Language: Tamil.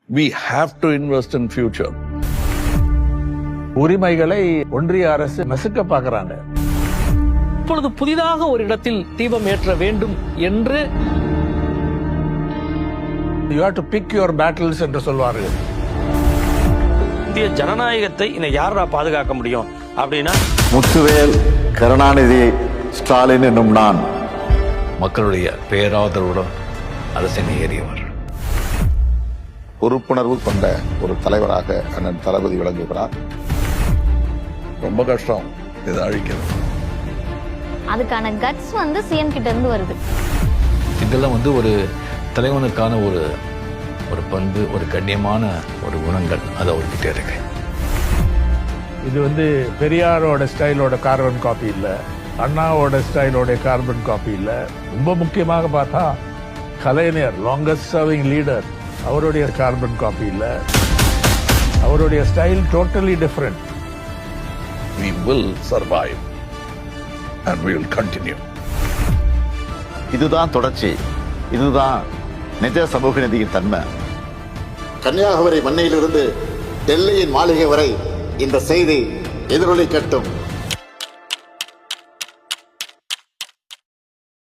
We have to invest in future. உரிமைகளை ஒன்றிய அரசு நசுக்க பார்க்கறாங்க. இப்பொழுது புதிதாக ஒரு இடத்தில் தீபம் ஏற்ற வேண்டும் என்று You have to pick your battles என்று சொல்வார்கள். இந்திய ஜனநாயகத்தை இன்னும் யாரா பாதுகாக்க முடியும் அப்படின்னா முத்துவேல், கருணாநிதி, ஸ்டாலின் என்னும் நான் மக்களுடைய பேராதரவுடன் அரசின் ஏறியவர். பொறுப்புணர்வு கொண்ட ஒரு தலைவராக அண்ணன் தளபதி விளங்குகிறார். ரொம்ப கஷ்டம் இதை அழிக்கிறது. அதுக்கான கட்ஸ் வந்து சிஎம் கிட்ட இருந்து வருது. இதெல்லாம் ஒரு தலைவனுக்கான ஒரு பண்பு, ஒரு கண்ணியமான ஒரு குணங்கள் அது அவர்கிட்ட இருக்கு. இது பெரியாரோட ஸ்டைலோட கார்பன் காப்பி இல்ல, அண்ணாவோட ஸ்டைலோட கார்பன் காப்பி இல்ல. ரொம்ப முக்கியமாக பார்த்தா கலைஞர் லாங்கஸ்ட் சர்விங் லீடர், அவருடைய கார்பன் காப்பி இல்ல. அவருடைய style totally different. We will survive and we will continue. இதுதான் தொடர்ச்சி, இதுதான் நிஜ சமூக நீதியின் தன்மை. கன்னியாகுமரி மண்ணையிலிருந்து டெல்லியின் மாளிகை வரை இந்த செய்தி எதிரொலிக்கட்டும்.